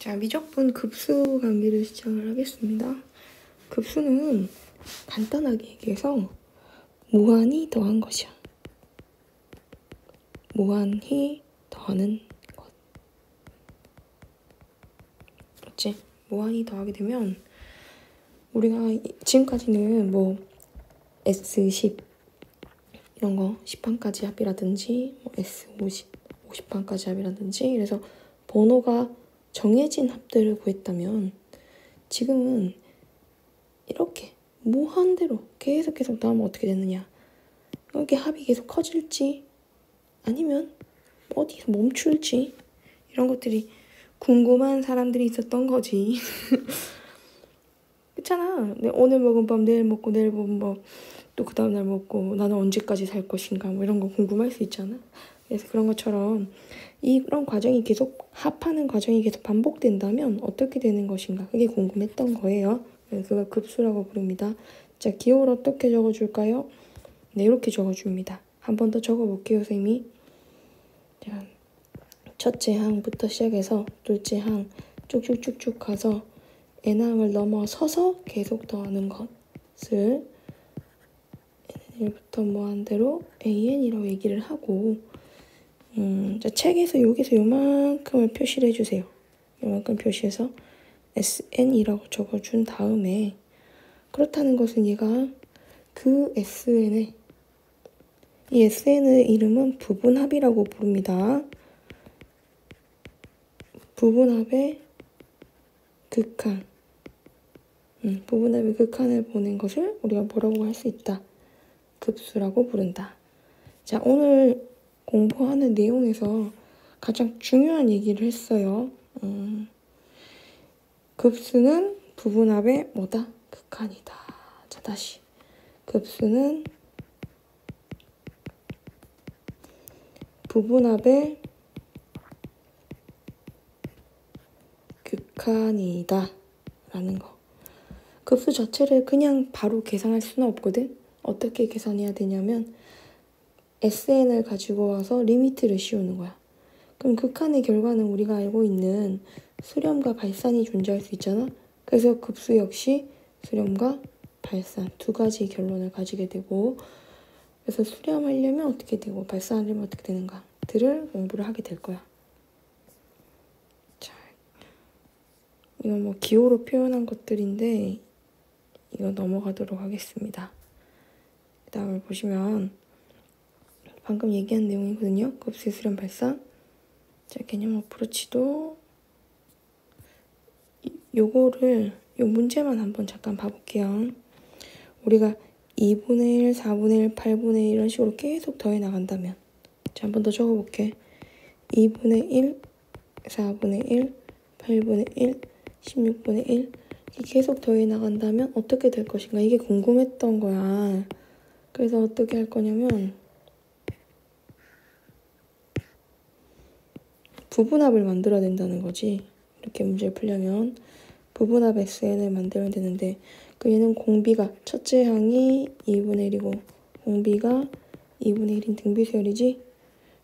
자, 미적분 급수 강의를 시작을 하겠습니다. 급수는 간단하게 얘기해서 무한히 더한 것이야. 무한히 더하는 것. 그렇지? 무한히 더하게 되면 우리가 지금까지는 뭐 S10 이런 거 10판까지 합이라든지 뭐 S50, 50판까지 합이라든지 그래서 번호가 정해진 합들을 구했다면 지금은 이렇게 무한대로 계속 나오면 어떻게 되느냐. 이게 합이 계속 커질지 아니면 어디서 멈출지 이런 것들이 궁금한 사람들이 있었던 거지. 그렇잖아. 오늘 먹은 밥 내일 먹고 내일 먹은 밥 또 그 다음날 먹고 나는 언제까지 살 것인가 뭐 이런 거 궁금할 수 있잖아. 그래서 그런 것처럼 이런 과정이 계속 합하는 과정이 계속 반복된다면 어떻게 되는 것인가 그게 궁금했던 거예요. 그래서 그걸 급수라고 부릅니다. 자, 기호를 어떻게 적어줄까요? 네, 이렇게 적어줍니다. 한 번 더 적어볼게요, 선생님이. 자, 첫째 항부터 시작해서 둘째 항 쭉쭉쭉쭉 가서 n항을 넘어서서 계속 더하는 것을 n1부터 무한대로 an이라고 얘기를 하고 자, 책에서 여기서 요만큼을 표시를 해주세요. 요만큼 표시해서 SN이라고 적어준 다음에 그렇다는 것은 얘가 그 SN의 이 SN의 이름은 부분합이라고 부릅니다. 부분합의 극한 부분합의 극한을 보는 것을 우리가 뭐라고 할 수 있다. 급수라고 부른다. 자, 오늘 공부하는 내용에서 가장 중요한 얘기를 했어요. 급수는 부분합의 뭐다? 극한이다. 자, 다시. 급수는 부분합의 극한이다. 라는 거. 급수 자체를 그냥 바로 계산할 수는 없거든. 어떻게 계산해야 되냐면 SN을 가지고 와서 리미트를 씌우는 거야. 그럼 극한의 결과는 우리가 알고 있는 수렴과 발산이 존재할 수 있잖아. 그래서 급수 역시 수렴과 발산 두 가지 결론을 가지게 되고 그래서 수렴하려면 어떻게 되고 발산하려면 어떻게 되는가들을 공부를 하게 될 거야. 자, 이건 뭐 기호로 표현한 것들인데 이거 넘어가도록 하겠습니다. 그 다음을 보시면 방금 얘기한 내용이거든요. 급수의 수렴 발산. 자, 개념 어프로치도 요거를 요 문제만 한번 잠깐 봐볼게요. 우리가 2분의 1, 4분의 1, 8분의 1 이런 식으로 계속 더해 나간다면 자, 한 번 더 적어볼게. 2분의 1, 4분의 1, 8분의 1, 16분의 1 계속 더해 나간다면 어떻게 될 것인가 이게 궁금했던 거야. 그래서 어떻게 할 거냐면 부분합을 만들어야 된다는 거지. 이렇게 문제를 풀려면 부분합 SN을 만들어야 되는데 그 얘는 공비가 첫째 항이 2분의 1이고 공비가 2분의 1인 등비수열이지.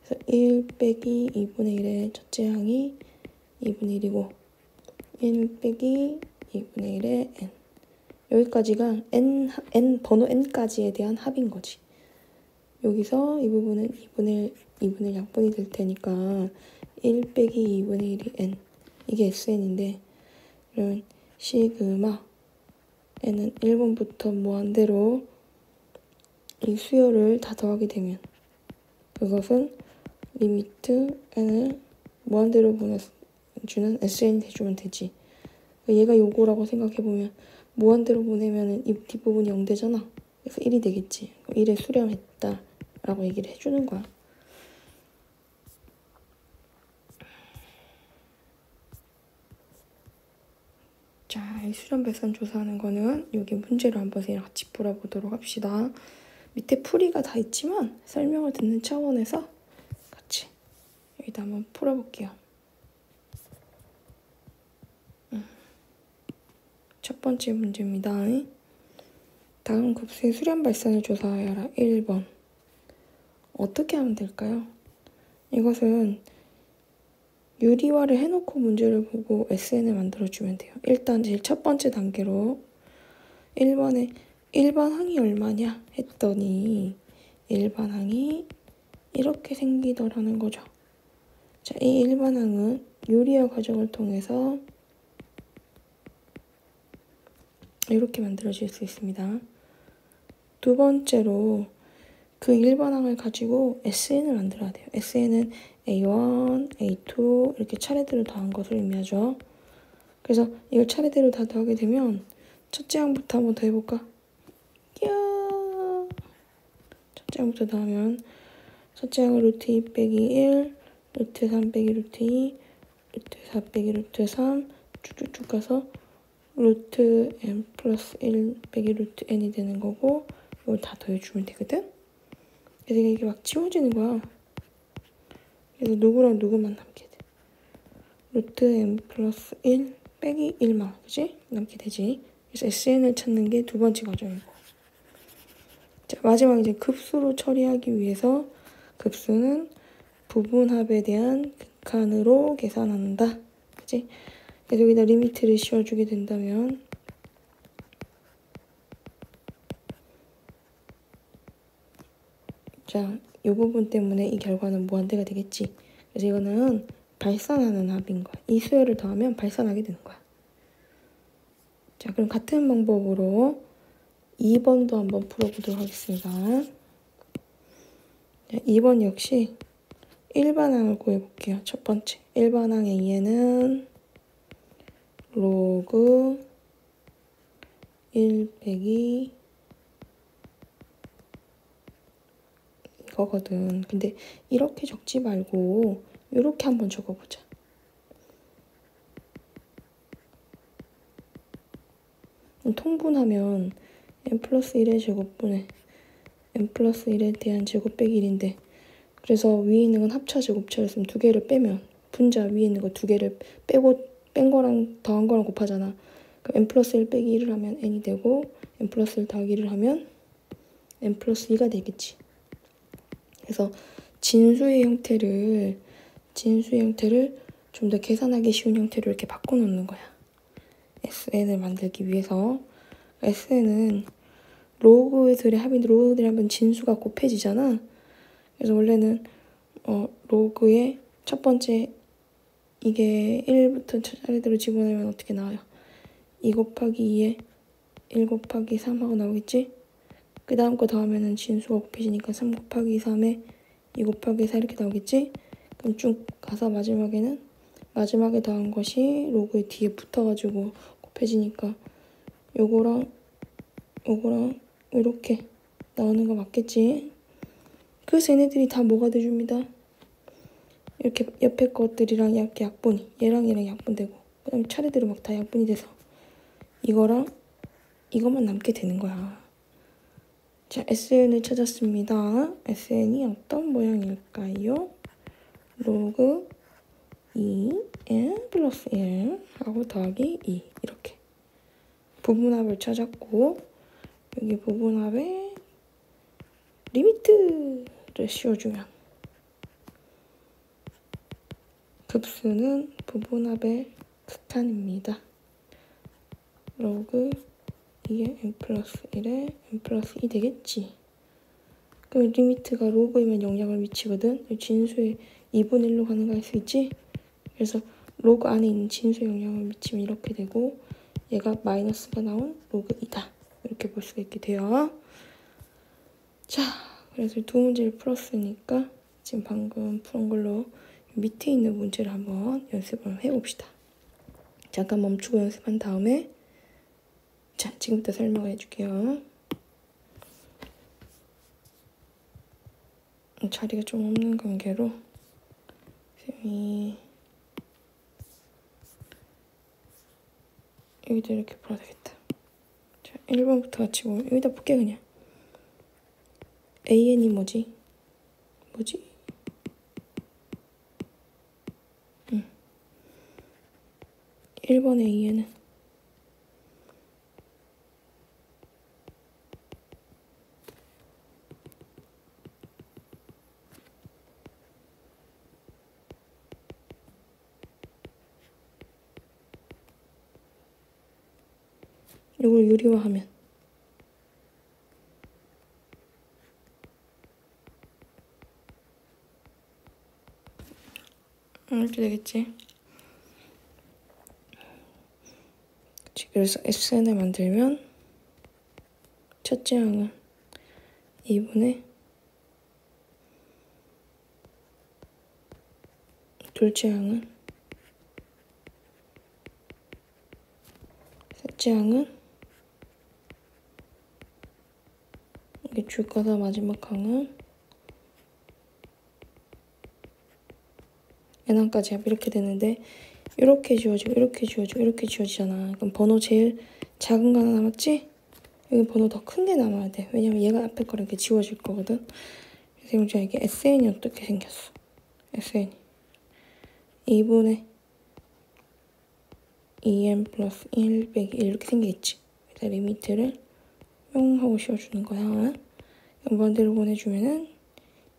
그래서 1 빼기 2분의 1의 첫째 항이 2분의 1이고 1 빼기 2분의 1의 n 여기까지가 n 번호 n까지에 대한 합인 거지. 여기서 이 부분은 2분의 1 약분이 될 테니까 1 빼기 2분의 1이 n 이게 SN인데 그러면 시그마 n은 1번부터 무한대로 이 수열을 다 더하게 되면 그것은 리미트 n을 무한대로 보내주는 SN이 해주면 되지. 얘가 요거라고 생각해보면 무한대로 보내면 이 뒷부분이 0되잖아. 그래서 1이 되겠지. 1에 수렴했다 라고 얘기를 해주는 거야. 자, 이 수렴 발산 조사하는 거는 여기 문제로 한번 같이 풀어보도록 합시다. 밑에 풀이가 다 있지만 설명을 듣는 차원에서 같이 여기다 한번 풀어볼게요. 첫 번째 문제입니다. 다음 급수의 수렴 발산을 조사하여라. 1번. 어떻게 하면 될까요? 이것은 유리화를 해놓고 문제를 보고 SN을 만들어주면 돼요. 일단 제일 첫 번째 단계로 1번에 일반항이 얼마냐 했더니 일반항이 이렇게 생기더라는 거죠. 자, 이 일반항은 유리화 과정을 통해서 이렇게 만들어질 수 있습니다. 두 번째로 그 일반항을 가지고 SN을 만들어야 돼요. SN은 A1, A2 이렇게 차례대로 더한 것을 의미하죠. 그래서 이걸 차례대로 다 더하게 되면 첫째 항부터 한번 더 해볼까? 이야! 첫째 항부터 더하면 첫째 항은 루트 2 빼기 1, 루트 3 빼기 루트 2, 루트 4 빼기 루트 3 쭉쭉쭉 가서 루트 n 플러스 1 빼기 루트 n이 되는 거고 이걸 다 더해주면 되거든? 그래서 이게 막 지워지는 거야. 그래서 누구랑 누구만 남게 돼. 루트 n 플러스 1 빼기 1만, 그치? 남게 되지. 그래서 SN을 찾는 게 두 번째 과정이고. 자, 마지막 이제 급수로 처리하기 위해서 급수는 부분합에 대한 극한으로 계산한다. 그치? 그래서 여기다 리미트를 씌워주게 된다면 자, 이 부분 때문에 이 결과는 무한대가 되겠지. 그래서 이거는 발산하는 합인 거야. 이 수열을 더하면 발산하게 되는 거야. 자, 그럼 같은 방법으로 2번도 한번 풀어보도록 하겠습니다. 자, 2번 역시 일반항을 구해볼게요. 첫 번째. 일반항 A에는 로그 1 빼기 이거거든. 근데 이렇게 적지 말고 이렇게 한번 적어보자. 통분하면 n 플러스 1의 제곱분에 n 플러스 1에 대한 제곱 빼기 1인데 그래서 위에 있는 건 합차 제곱차였으면 두 개를 빼면 분자 위에 있는 거 두 개를 빼고 뺀 거랑 더한 거랑 곱하잖아. 그럼 n 플러스 1 빼기 1을 하면 n이 되고 n 플러스 1 더하기 1을 하면 n 플러스 2가 되겠지. 그래서 진수의 형태를 좀 더 계산하기 쉬운 형태로 이렇게 바꿔놓는 거야. SN을 만들기 위해서. SN은 로그들의 합인데 로그들의 합은 진수가 곱해지잖아. 그래서 원래는 로그의 첫 번째 이게 1부터 차례대로 집어넣으면 어떻게 나와요? 2 곱하기 2에 1 곱하기 3 하고 나오겠지? 그 다음 거 더하면은 진수가 곱해지니까 3 곱하기 3에 2 곱하기 4 이렇게 나오겠지? 그럼 쭉 가서 마지막에 더한 것이 로그의 뒤에 붙어가지고 곱해지니까 요거랑 이렇게 나오는 거 맞겠지? 그래서 얘네들이 다 뭐가 돼줍니다. 이렇게 옆에 것들이랑 이렇게 약분이 얘랑 약분되고 그 다음에 차례대로 막 다 약분이 돼서 이거랑 이것만 남게 되는 거야. 자, SN을 찾았습니다. SN이 어떤 모양일까요? 로그 2n 플러스 1 하고 더하기 2 이렇게 부분합을 찾았고 여기 부분합에 리미트를 씌워주면 급수는 부분합의 극한입니다. 로그 2의 n 플러스 1에 n 플러스 2 되겠지. 그럼 리미트가 로그이면 영향을 미치거든. 진수의 2분의 1로 가는 거 알 수 있지? 그래서 로그 안에 있는 진수에 영향을 미치면 이렇게 되고 얘가 마이너스가 나온 로그 2다. 이렇게 볼 수가 있게 돼요. 자, 그래서 두 문제를 풀었으니까 지금 방금 푸는 걸로 밑에 있는 문제를 한번 연습을 해봅시다. 잠깐 멈추고 연습한 다음에 자, 지금부터 설명을 해줄게요. 자리가 좀 없는 관계로 쌤이 여기다 이렇게 풀어야 되겠다. 자, 1번부터 같이 보면 여기다 볼게 그냥. AN이 뭐지? 1번 AN은 이걸 유리화하면 이렇게 되겠지. 그래서 SN을 만들면 첫째 항은 2분의 둘째 항은 셋째 항은 이게 줄거다 마지막 항은 n항까지 이렇게 되는데 이렇게 지워지고 이렇게 지워지고 이렇게 지워지잖아. 그럼 번호 제일 작은 거 하나 남았지? 여기 번호 더 큰 게 남아야 돼. 왜냐면 얘가 앞에 거랑 이렇게 지워질 거거든. 그래서 용지야 이게 SN이 어떻게 생겼어? SN이 2분의 2n 플러스 1 빼기 1 이렇게 생기겠지. 그래서 리미트를 뿅 하고 씌워주는 거야. 무한대로 보내주면은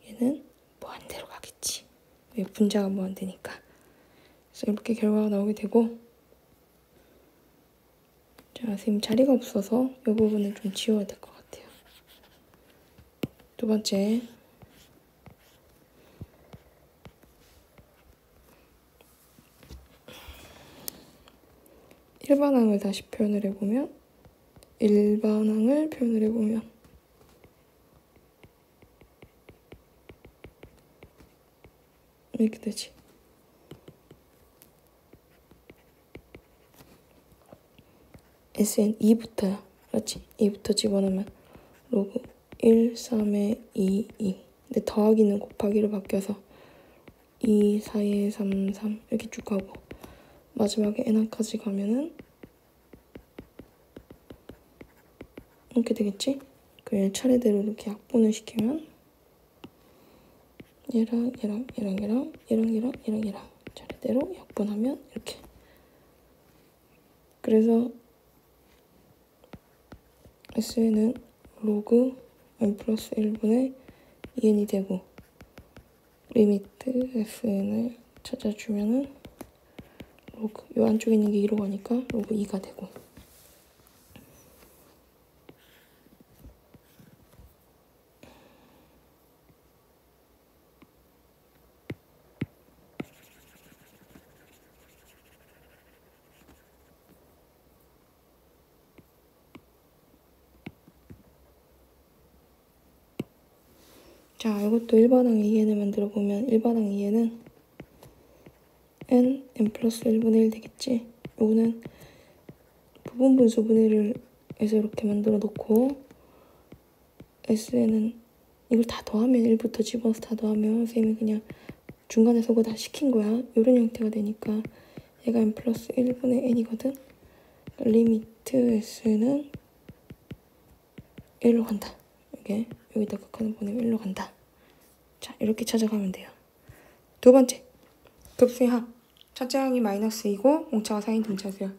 얘는 무한대로 가겠지. 왜 분자가 무한대니까. 그래서 이렇게 결과가 나오게 되고, 자, 선생님 자리가 없어서 이 부분을 좀 지워야 될 것 같아요. 두 번째, 일반항을 다시 표현을 해보면 일반항을 표현을 해보면 이렇게 되지. SN 2부터야. 맞지? 2부터 집어넣으면 로그 1, 3에 2, 2. 근데 더하기는 곱하기로 바뀌어서 2, 4에 3, 3 이렇게 쭉 가고 마지막에 n항까지 가면은 이렇게 되겠지? 그 차례대로 이렇게 약분을 시키면 얘랑 얘랑 얘랑 얘랑 얘랑 얘랑 얘랑 얘랑 차례대로 약분하면 이렇게. 그래서 SN은 로그 n 플러스 1분의 2n이 되고 리미트 SN을 찾아주면은 로그 이 안쪽에 있는 게 2로 가니까 로그 2가 되고. 자, 이것도 일반항 2n을 만들어 보면 일반항 2n은 n 플러스 1분의 1 되겠지? 요거는 부분 분수 분해를 해서 이렇게 만들어 놓고 SN은 이걸 다 더하면 1부터 집어서 다 더하면 쌤이 그냥 중간에 서고 다 시킨 거야. 이런 형태가 되니까 얘가 n 플러스 1분의 n이거든. 그러니까 리미트 S는 1로 간다. 이게 여기다 극한을 보내면 1로 간다. 자, 이렇게 찾아가면 돼요. 두 번째, 급수의 합. 첫째 항이 마이너스 2고 공차가 4인 등차수야.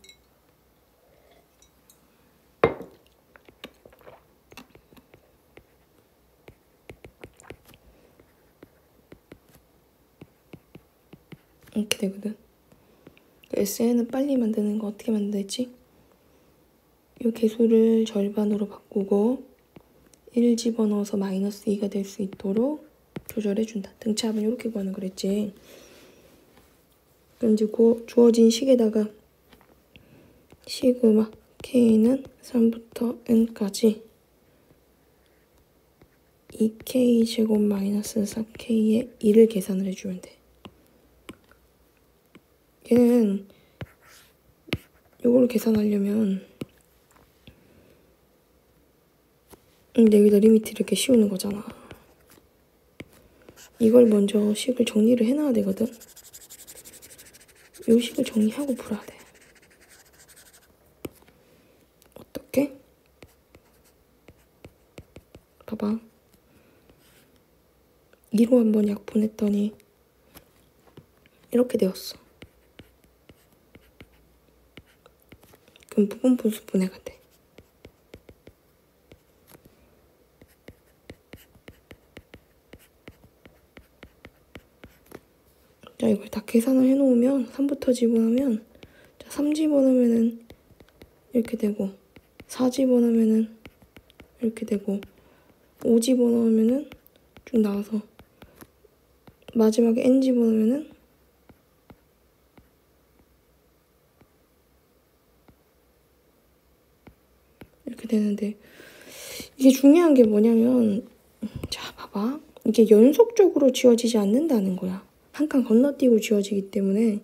이렇게 되거든. SN은 빨리 만드는 거 어떻게 만들지? 이 개수를 절반으로 바꾸고 1 집어넣어서 마이너스 2가 될 수 있도록 조절해준다. 등차합은 이렇게 구하는 거랬지. 그럼 이제 주어진 식에다가 시그마 K는 3부터 N까지 2K 제곱 마이너스 4K의 2를 계산을 해주면 돼. 얘는 이걸 계산하려면 여기다 리미트 이렇게 씌우는 거잖아. 이걸 먼저 식을 정리를 해놔야 되거든. 이 식을 정리하고 풀어야 돼. 어떻게? 봐봐. 2로 한번 약분했더니 이렇게 되었어. 그럼 부분 분수 분해가 돼. 자, 이걸 다 계산을 해놓으면 3부터 집어넣으면 자, 3 집어넣으면은 이렇게 되고 4 집어넣으면은 이렇게 되고 5 집어넣으면은 쭉 나와서 마지막에 n 집어넣으면은 이렇게 되는데 이게 중요한 게 뭐냐면 자 봐봐 이게 연속적으로 지워지지 않는다는 거야. 한 칸 건너뛰고 지워지기 때문에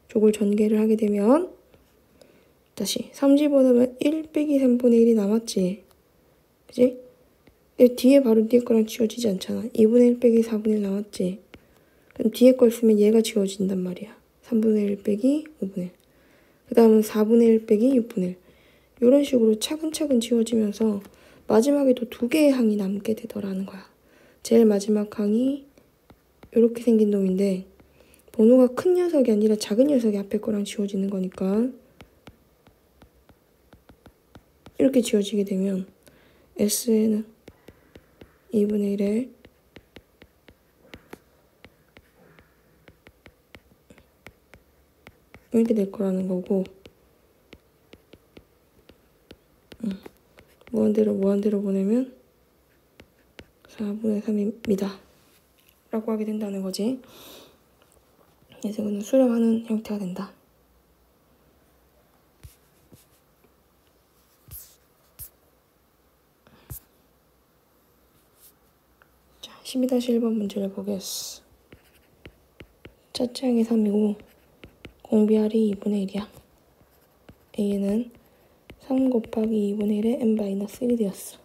저걸 전개를 하게 되면 다시 3 집어넣으면 1 빼기 3분의 1이 남았지. 그지? 뒤에 바로 뒤에 거랑 지워지지 않잖아. 2분의 1 빼기 4분의 1 남았지. 그럼 뒤에 걸 쓰면 얘가 지워진단 말이야. 3분의 1 빼기 5분의 1. 그 다음은 4분의 1 빼기 6분의 1. 이런 식으로 차근차근 지워지면서 마지막에도 2개의 항이 남게 되더라는 거야. 제일 마지막 항이 이렇게 생긴 놈인데 번호가 큰 녀석이 아니라 작은 녀석이 앞에 거랑 지워지는 거니까 이렇게 지워지게 되면 S는 2분의 1에 이렇게 될 거라는 거고 무한대로 보내면 4분의 3입니다. 라고 하게 된다는 거지. 그래서 이거는 수렴하는 형태가 된다. 자, 12-1번 문제를 보겠어. 첫째 항이 3이고 공비알이 2분의 1이야. A는 3 곱하기 2분의 1에 n-1이 되었어.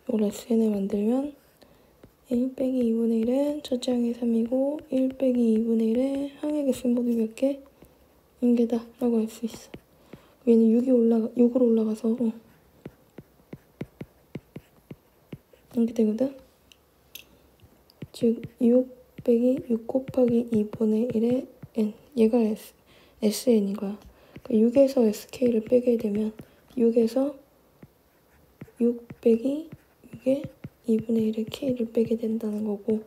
이걸 SN을 만들면 1 빼기 2분의 1은 첫째 항이 3이고 1 빼기 2분의 1에 항의 개수분법이 몇 개? 1개다 라고 할 수 있어. 얘는 6으로 올라가서 이렇게 되거든? 즉 6 빼기 6 곱하기 2분의 1의 n 얘가 SN인 거야. 그러니까 6에서 SK를 빼게 되면 6에서 6 빼기 6에 2분의 1의 K를 빼게 된다는 거고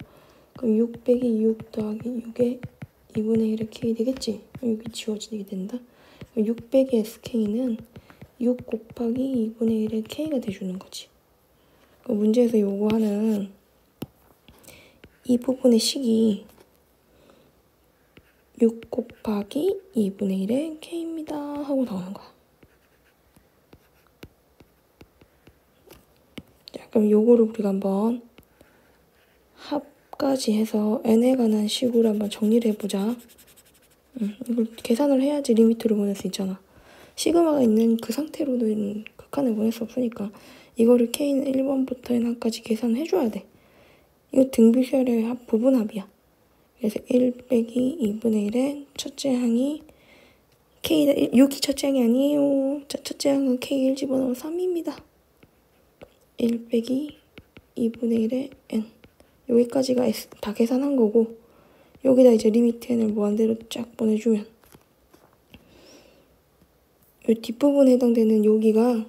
그럼 6 빼기 6 더하기 6에 2분의 1의 K 되겠지? 여기 지워지게 된다. 6 빼기 SK는 6 곱하기 2분의 1의 K가 돼주는 거지. 문제에서 요구하는 이 부분의 식이 6 곱하기 2분의 1의 K입니다 하고 나오는 거야. 자, 그럼 요거를 우리가 한번 합까지 해서 n에 관한 식으로 한번 정리를 해보자. 이걸 계산을 해야지 리미트로 보낼 수 있잖아. 시그마가 있는 그 상태로는 극한을 보낼 수 없으니까 이거를 K는 1번부터 n까지 계산해줘야 돼. 이거 등비수열의 부분합이야. 그래서 1 빼기 2분의 1의 첫째 항이 K다. 6이 첫째 항이 아니에요. 자, 첫째 항은 K 1 집어넣으면 3입니다. 1 빼기 2분의 1의 n. 여기까지가 다 계산한 거고 여기다 이제 리미트 n을 무한대로 쫙 보내주면 이 뒷부분에 해당되는 여기가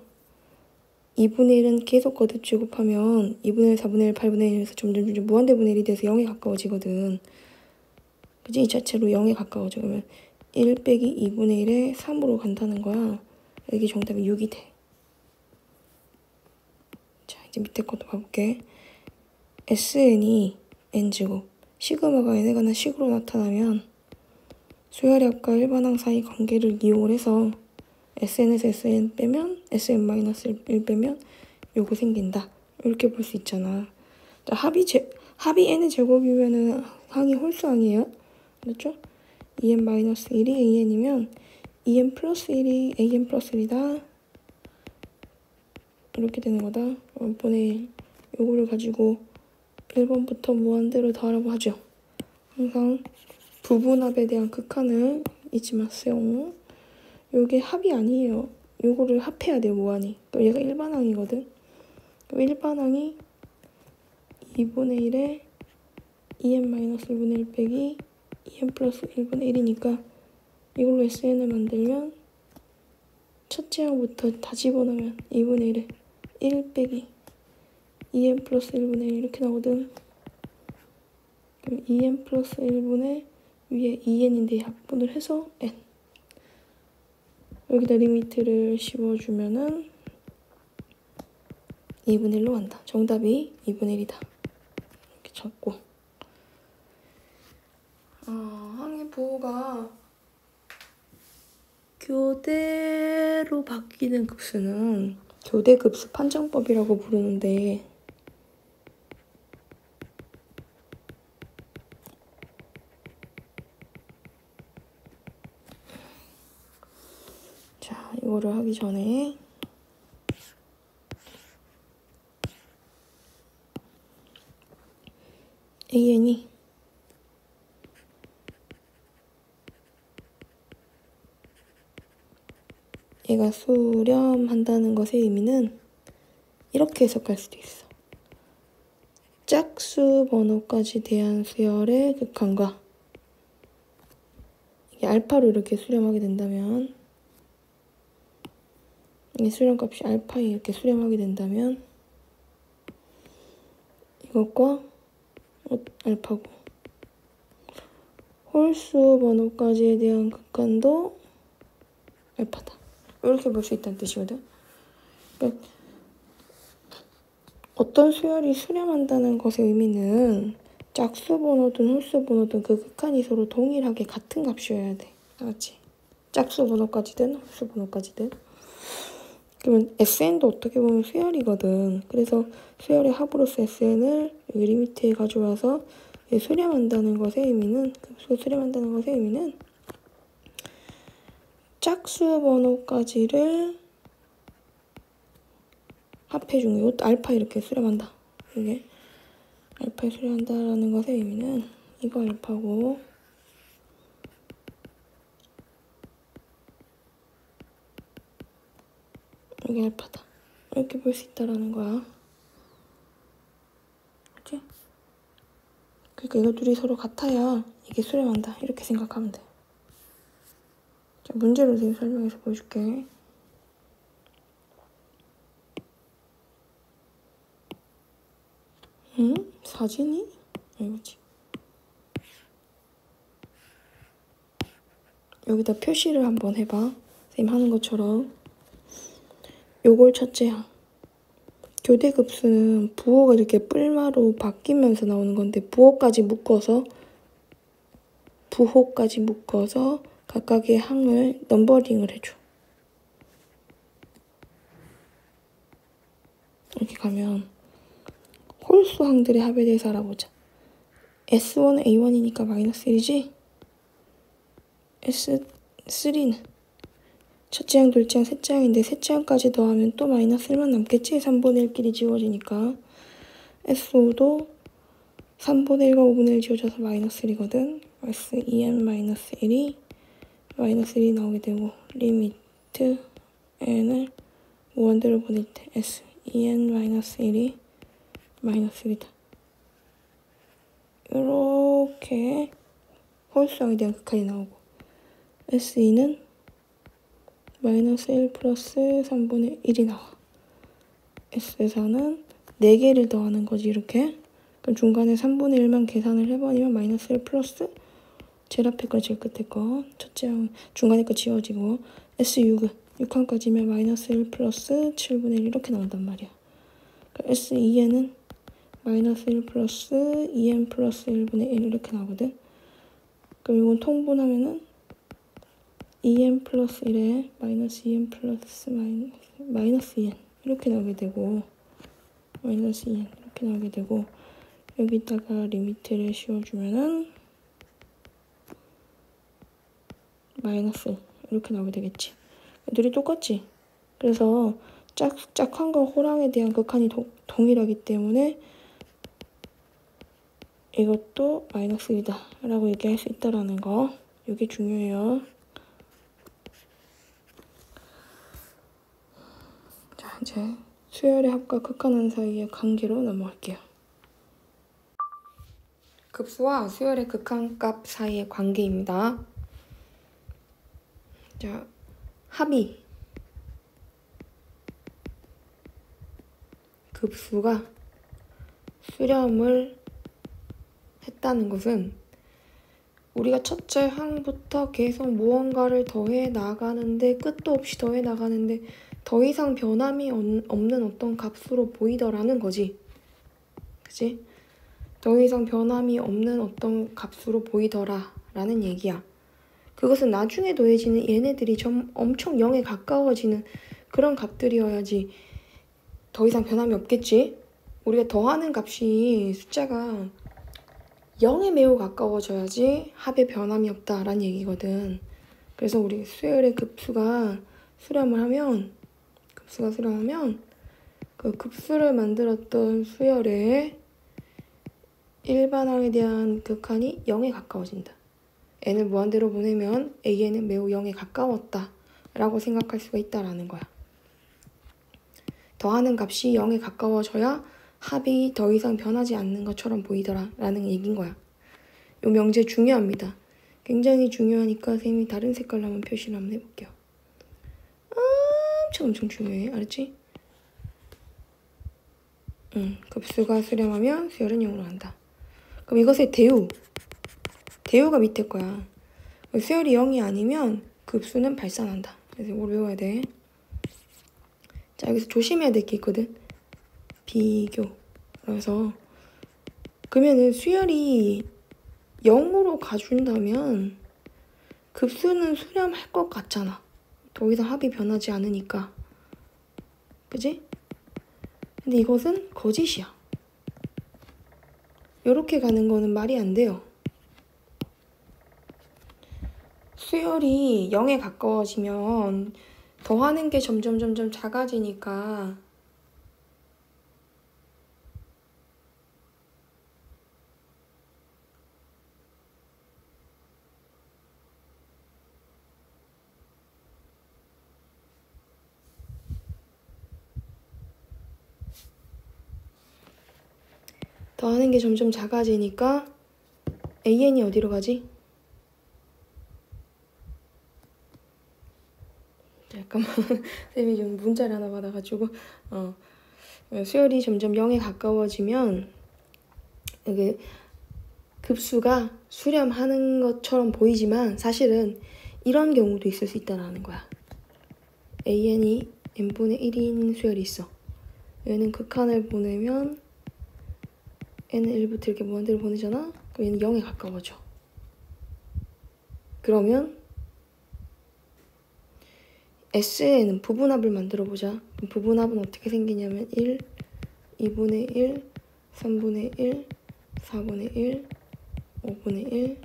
2분의 1은 계속 거듭 제곱하면 2분의 1, 4분의 1, 8분의 1에서 점점 무한대분의 1이 돼서 0에 가까워지거든. 그치? 이 자체로 0에 가까워져. 그러면 1 빼기 2분의 1에 3으로 간다는 거야. 여기 정답이 6이 돼. 자, 이제 밑에 것도 봐볼게. SN이 N제곱, 시그마가 N에 관한 식으로 나타나면 수열합과 일반항 사이 관계를 이용을 해서 SN에서 SN 빼면 SN-1 빼면 요거 생긴다. 이렇게 볼 수 있잖아. 자, 합이 N의 제곱이면은 항이 홀수항이에요. 그렇죠? EN-1이 AN이면 EN 플러스 1이 AN 플러스 1이다. 이렇게 되는 거다. 분의 1. 요거를 가지고 1번부터 무한대로 더하라고 하죠. 항상 부분합에 대한 극한을 잊지 마세요. 요게 합이 아니에요. 요거를 합해야 돼요, 무한히. 그럼 얘가 일반항이거든. 그럼 일반항이 2분의 1에 EN-1분의 1 빼기 EN 플러스 1분의 1이니까 이걸로 SN을 만들면 첫째 항부터 다 집어넣으면 2분의 1에 1 빼기 EN 플러스 1분의 1 이렇게 나오거든. 그럼 EN 플러스 1분의 위에 EN인데 약분을 해서 N. 여기다 리미트를 씌워주면은 2분의 1로 간다. 정답이 2분의 1이다. 이렇게 적고 항의 부호가 교대로 바뀌는 급수는 교대급수 판정법이라고 부르는데 자, 이거를 하기 전에 AN이 얘가 수렴한다는 것의 의미는 이렇게 해석할 수도 있어. 짝수 번호까지 대한 수열의 극한과 이게 알파로 이렇게 수렴하게 된다면 이 수렴값이 알파에 이렇게 수렴하게 된다면 이것과 알파고 홀수 번호까지에 대한 극한도 알파다. 이렇게 볼 수 있다는 뜻이거든. 그러니까 어떤 수열이 수렴한다는 것의 의미는 짝수 번호든 홀수 번호든 그 극한이 서로 동일하게 같은 값이어야 돼. 알았지? 짝수 번호까지든 홀수 번호까지든. 그러면 SN도 어떻게 보면 수열이거든. 그래서 수열의 합으로서 SN을 여기 리미트에 가져와서 수렴한다는 것의 의미는 수렴한다는 것의 의미는 짝수 번호까지를 합해준 거. 이것도 알파 이렇게 수렴한다. 이게 알파에 수렴한다라는 것의 의미는 이거 알파고 이게 알파다. 이렇게 볼 수 있다라는 거야. 그치? 그러니까 이거 둘이 서로 같아야 이게 수렴한다. 이렇게 생각하면 돼. 자, 문제로 지금 설명해서 보여줄게. 사진이? 이거지. 여기다 표시를 한번 해봐. 선생님 하는 것처럼. 요걸 첫째야. 교대급수는 부호가 이렇게 뿔마로 바뀌면서 나오는 건데 부호까지 묶어서 각각의 항을 넘버링을 해줘. 이렇게 가면 홀수 항들의 합에 대해서 알아보자. S1은 A1이니까 마이너스 1이지? S3는 첫째 항, 둘째 항, 셋째 항인데 셋째 항까지 더하면 또 마이너스 1만 남겠지? 3분의 1끼리 지워지니까. S5도 3분의 1과 5분의 1 지워져서 마이너스 1이거든. 그래서 2n 마이너스 1이 마이너스 1이 나오게 되고 리미트 n을 무한대로 보낼 때 S 2n 마이너스 1이 마이너스 1이다. 이렇게 홀수항에 대한 극한이 나오고 S2는 마이너스 1 플러스 3분의 1이 나와. S4는 4개를 더하는 거지 이렇게. 그럼 중간에 3분의 1만 계산을 해버리면 마이너스 1 플러스 제일 앞에 거 제일 끝에 거 첫째 항 중간에 거 지워지고 S6은 6항까지면 마이너스 1 플러스 7분의 1 이렇게 나온단 말이야. S2에는 마이너스 1 플러스 2n 플러스 1분의 1 이렇게 나오거든. 그럼 이건 통분하면은 2n 플러스 1에 마이너스 2n 플러스 마이너스 2n 이렇게 나오게 되고 마이너스 2n 이렇게 나오게 되고 여기다가 리미트를 씌워주면은 마이너스 1 이렇게 나오게 되겠지. 둘이 똑같지? 그래서 짝항과 호랑에 대한 극한이 동일하기 때문에 이것도 마이너스 1이다 라고 얘기할 수 있다라는 거. 이게 중요해요. 자, 이제 수열의 합과 극한원 사이의 관계로 넘어갈게요. 급수와 수열의 극한값 사이의 관계입니다. 자, 합이 급수가 수렴을 했다는 것은 우리가 첫째 항부터 계속 무언가를 더해 나가는데 끝도 없이 더해 나가는데 더 이상 변함이 없는 어떤 값으로 보이더라는 거지. 그치? 더 이상 변함이 없는 어떤 값으로 보이더라 라는 얘기야. 그것은 나중에 더해지는 얘네들이 엄청 0에 가까워지는 그런 값들이어야지 더 이상 변함이 없겠지? 우리가 더하는 값이 숫자가 0에 매우 가까워져야지 합에 변함이 없다라는 얘기거든. 그래서 우리 수열의 급수가 수렴하면 그 급수를 만들었던 수열의 일반항에 대한 극한이 0에 가까워진다. n을 무한대로 보내면 an은 매우 0에 가까웠다 라고 생각할 수가 있다라는 거야. 더하는 값이 0에 가까워져야 합이 더 이상 변하지 않는 것처럼 보이더라 라는 얘기인 거야. 요 명제 중요합니다. 굉장히 중요하니까 선생님이 다른 색깔로 한번 표시를 한번 해볼게요. 엄청 중요해. 알았지? 급수가 수렴하면 수열은 0으로 간다. 그럼 이것의 대우가 밑에 거야. 수열이 0이 아니면 급수는 발산한다. 그래서 이걸 외워야 돼. 자, 여기서 조심해야 될 게 있거든. 비교. 그래서 그러면은 수열이 0으로 가준다면 급수는 수렴할 것 같잖아. 더 이상 합이 변하지 않으니까. 그지? 근데 이것은 거짓이야. 이렇게 가는 거는 말이 안 돼요. 수열이 0에 가까워지면 더하는 게 점점 작아지니까 더하는 게 점점 작아지니까 an이 어디로 가지? 잠깐만 쌤이 좀 문자를 하나 받아가지고 수열이 점점 0에 가까워지면 이게 급수가 수렴하는 것처럼 보이지만 사실은 이런 경우도 있을 수 있다는 거야. an이 n분의 1인 수열이 있어. 얘는 극한을 보내면 n은 1부터 이렇게 무한대로 보내잖아? 그럼 얘는 0에 가까워져. 그러면 S에는 부분합을 만들어보자. 부분합은 어떻게 생기냐면 1, 2분의 1, 3분의 1, 4분의 1, 5분의 1,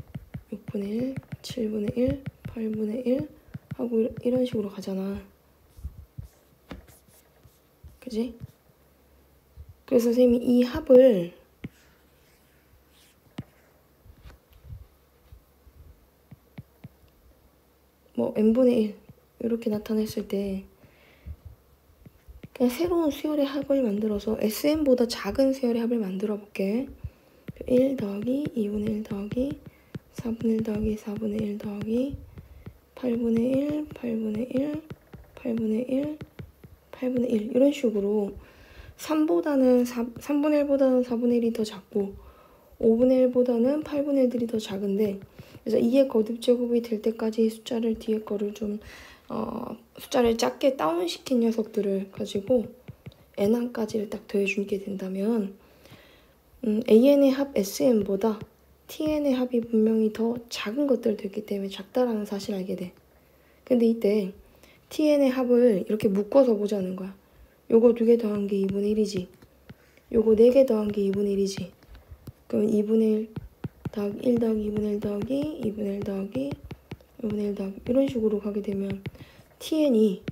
6분의 1, 7분의 1, 8분의 1 하고 이런 식으로 가잖아. 그지? 그래서 선생님이 이 합을 뭐 n분의 1 이렇게 나타냈을 때 그냥 새로운 수열의 합을 만들어서 SN보다 작은 수열의 합을 만들어 볼게. 1 더하기 2분의 1 더하기 4분의 1 더하기 4분의 1 더하기 8분의 1, 8분의 1, 8분의 1, 8분의 1 이런 식으로 3분의 1보다는 4분의 1이 더 작고 5분의 1보다는 8분의 1들이 더 작은데 그래서 2의 거듭제곱이 될 때까지 숫자를 뒤에 거를 좀 숫자를 작게 다운시킨 녀석들을 가지고 n항까지를 딱 더해주게 된다면 an의 합 sn보다 tn의 합이 분명히 더 작은 것들 되기 때문에 작다라는 사실을 알게 돼. 근데 이때 tn의 합을 이렇게 묶어서 보자는 거야. 요거 2개 더한 게 2분의 1이지. 요거 4개 더한 게 2분의 1이지. 그럼 2분의 1 더하기 1 더하기 2분의 1 더하기 2분의 1 더하기 2분의 1 더하기 이런 식으로 가게 되면 tn이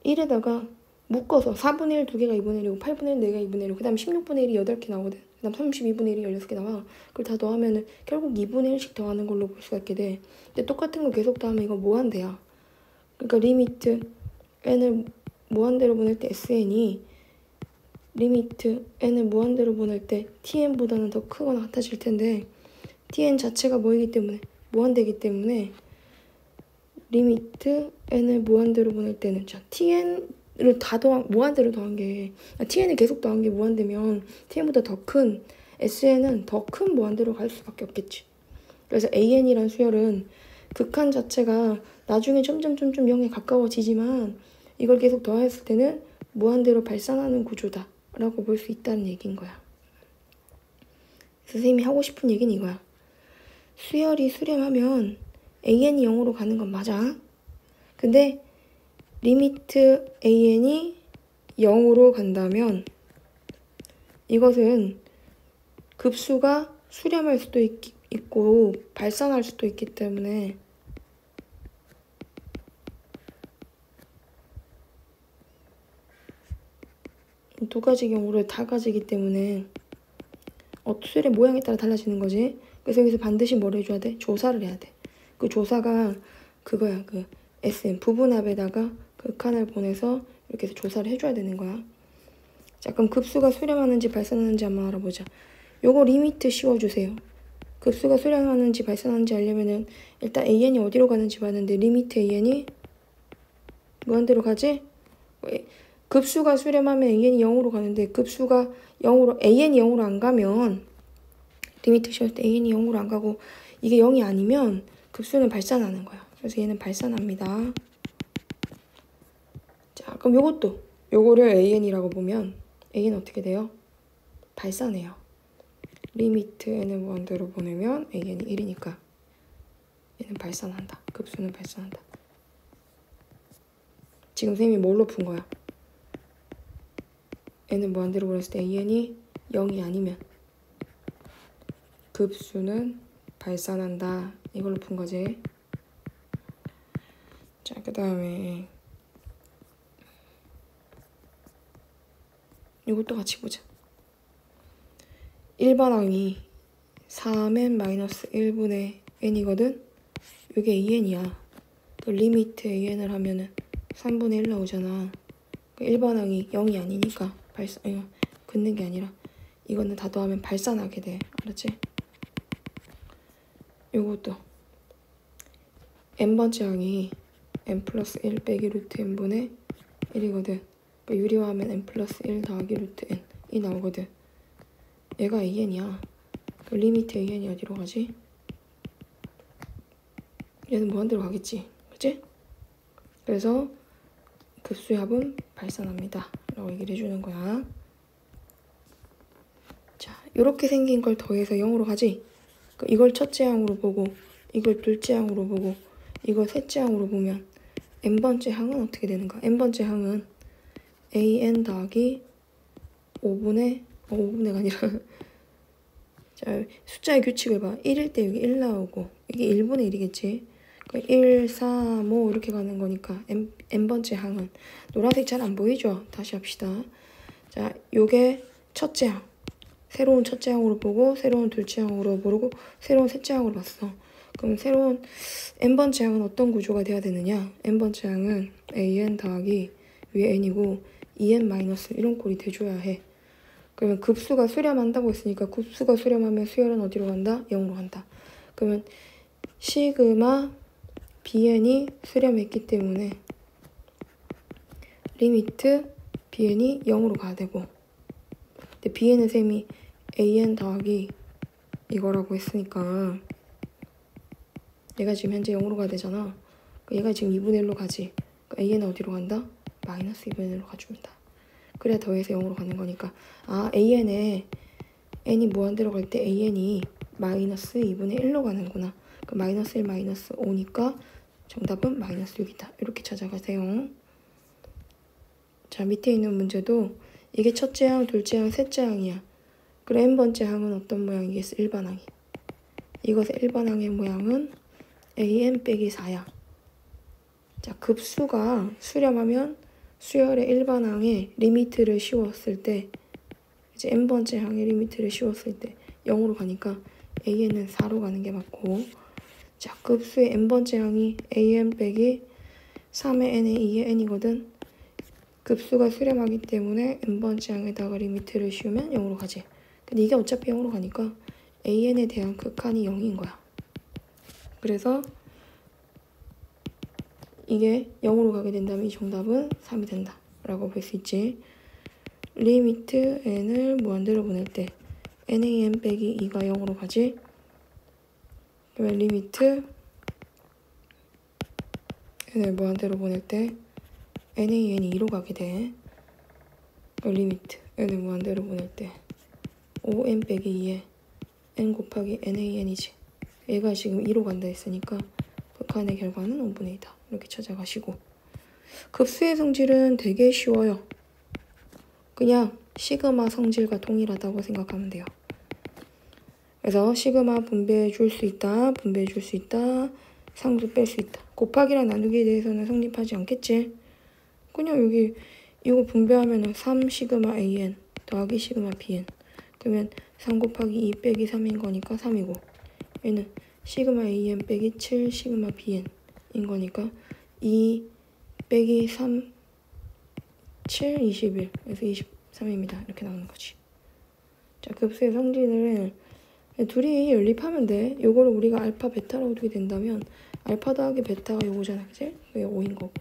1에다가 묶어서 4분의 1 2개가 2분의 1이고 8분의 1 4개가 2분의 1이고 그 다음 16분의 1이 8개 나오거든. 그 다음 32분의 1이 16개 나와. 그걸 다 더하면은 결국 2분의 1씩 더하는 걸로 볼 수가 있게 돼. 근데 똑같은 거 계속 더하면 이거 무한대야. 그러니까 리미트 n을 무한대로 보낼 때 sn이 리미트 n을 무한대로 보낼 때 tn보다는 더 크거나 같아질 텐데 tn 자체가 뭐이기 때문에 무한대이기 때문에 리미트 n을 무한대로 보낼 때는 자 tn을 다 무한대로 더한 게 tn을 계속 더한 게 무한대면 tn보다 더 큰 sn은 더 큰 무한대로 갈 수밖에 없겠지. 그래서 an이란 수열은 극한 자체가 나중에 점점 0에 가까워지지만 이걸 계속 더했을 때는 무한대로 발산하는 구조다라고 볼 수 있다는 얘기인 거야. 선생님이 하고 싶은 얘기는 이거야. 수열이 수렴하면 AN이 0으로 가는 건 맞아. 근데 리미트 AN이 0으로 간다면 이것은 급수가 수렴할 수도 있고 발산할 수도 있기 때문에 두 가지 경우를 다 가지기 때문에 수열의 모양에 따라 달라지는 거지. 그래서 여기서 반드시 뭘 해줘야 돼? 조사를 해야 돼. 그 조사가 그거야. 그 SM 부분합에다가 극한을 보내서 이렇게 해서 조사를 해줘야 되는 거야. 자, 그럼 급수가 수렴하는지 발산하는지 한번 알아보자. 요거 리미트 씌워주세요. 급수가 수렴하는지 발산하는지 알려면은 일단 AN이 어디로 가는지 봤는데 리미트 AN이 무한대로 가지? 급수가 수렴하면 AN이 0으로 가는데 급수가 0으로 AN이 0으로 안 가면 리미트 씌웠을 때 AN이 0으로 안 가고 이게 0이 아니면 급수는 발산하는 거야. 그래서 얘는 발산합니다. 자, 그럼 요거를 AN이라고 보면 AN은 어떻게 돼요? 발산해요. 리미트 n을 무한대로 보내면 AN이 1이니까 얘는 발산한다. 급수는 발산한다. 지금 선생님이 뭘로 푼 거야? n을 무한대로 보냈을 때 AN이 0이 아니면 급수는 발산한다. 이걸로 푼 거지. 자, 그 다음에 이것도 같이 보자. 일반항이 4n-1분의 n이거든? 이게 2n이야. 그 리미트 an을 하면은 3분의 1 나오잖아. 그 일반항이 0이 아니니까 긋는 게 아니라 이거는 다 더하면 발산하게 돼. 알았지? 요것도 n번째 항이 n 플러스 1 빼기 루트 n분의 1이거든. 그러니까 유리화하면 n 플러스 1 더하기 루트 n이 나오거든. 얘가 an이야. 그 리미트 an이 어디로 가지? 얘는 무한대로 가겠지. 그치? 그래서 급수의 합은 발산합니다. 라고 얘기를 해주는 거야. 자, 이렇게 생긴 걸 더해서 0으로 가지? 이걸 첫째 항으로 보고 이걸 둘째 항으로 보고 이걸 셋째 항으로 보면 n번째 항은 어떻게 되는가? n번째 항은 an 더하기 5분의가 아니라 자, 숫자의 규칙을 봐. 1일 때 여기 1 나오고 이게 1분의 1이겠지? 1, 4, 5 이렇게 가는 거니까 n번째 항은 노란색 잘 안 보이죠? 다시 합시다. 자, 요게 첫째 항. 새로운 첫째 항으로 보고 새로운 둘째 항으로 모르고 새로운 셋째 항으로 봤어. 그럼 새로운 n번째 항은 어떤 구조가 돼야 되느냐? n번째 항은 an 더하기 위에 n이고 2n 마이너스 이런 꼴이 돼줘야 해. 그러면 급수가 수렴한다고 했으니까 급수가 수렴하면 수열은 어디로 간다? 0으로 간다. 그러면 시그마 bn이 수렴했기 때문에 리미트 bn이 0으로 가야 되고 근데 bn은 쌤이 an 더하기 이거라고 했으니까 얘가 지금 현재 0으로 가야 되잖아. 얘가 지금 2분의 1로 가지. an은 어디로 간다? 마이너스 2분의 1로 가줍니다. 그래야 더해서 0으로 가는 거니까 an에 n이 무한대로 갈 때 an이 마이너스 2분의 1로 가는구나. 그 마이너스 1 마이너스 5니까 정답은 마이너스 6이다. 이렇게 찾아가세요. 자, 밑에 있는 문제도 이게 첫째 항, 둘째 항, 셋째 항이야. 그럼 n번째 항은 어떤 모양이겠어? 일반항이. 이것의 일반항의 모양은 an 빼기 4야. 자, 급수가 수렴하면 수열의 일반항에 리미트를 씌웠을 때 이제 n번째 항의 리미트를 씌웠을 때 0으로 가니까 an은 4로 가는 게 맞고 자, 급수의 n번째 항이 an 빼기 3의 n의 2의 n이거든. 급수가 수렴하기 때문에 n번째 항에다가 리미트를 씌우면 0으로 가지. 근데 이게 어차피 0으로 가니까 an에 대한 극한이 0인 거야. 그래서 이게 0으로 가게 된다면 이 정답은 3이 된다 라고 볼 수 있지. 리미트 n을 무한대로 보낼 때 nan 빼기 2가 0으로 가지. 그러면 리미트 n을 무한대로 보낼 때 nan이 2로 가게 돼. 리미트 n을 무한대로 보낼 때 5n 빼기 2에 n 곱하기 nan이지. 얘가 지금 2로 간다 했으니까 극한의 결과는 5분의 2다. 이렇게 찾아가시고, 급수의 성질은 되게 쉬워요. 그냥 시그마 성질과 동일하다고 생각하면 돼요. 그래서 시그마 분배해 줄 수 있다, 분배해 줄 수 있다, 상수 뺄 수 있다. 곱하기랑 나누기에 대해서는 성립하지 않겠지? 그냥 여기 이거 분배하면 3 시그마 an 더하기 시그마 bn. 그러면 3 곱하기 2 빼기 3인 거니까 3이고, 얘는 시그마 an 빼기 7 시그마 bn인 거니까 2 빼기 3, 7, 21. 그래서 23입니다. 이렇게 나오는 거지. 자, 급수의 성질을 둘이 연립하면 돼. 요거를 우리가 알파, 베타라고 두게 된다면 알파 더하기 베타가 요거잖아. 그치? 그게 5인 거고.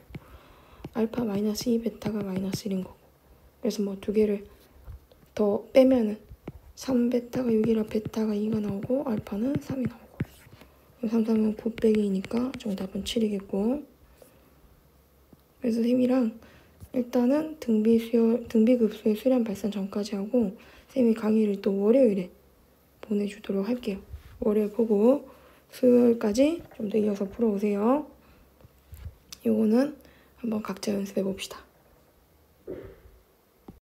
알파 마이너스 2 베타가 마이너스 1인 거고. 그래서 뭐 두 개를 더 빼면은 3 베타가 6이라 베타가 2가 나오고 알파는 3이 나오고. 그럼 3, 3은 9 빼기 2니까 정답은 7이겠고. 그래서 쌤이랑 일단은 등비급수의 수량 발산 전까지 하고 쌤이 강의를 또 월요일에 보내주도록 할게요. 월요일 보고 수요일까지 좀 더 이어서 풀어오세요. 요거는 한번 각자 연습해 봅시다.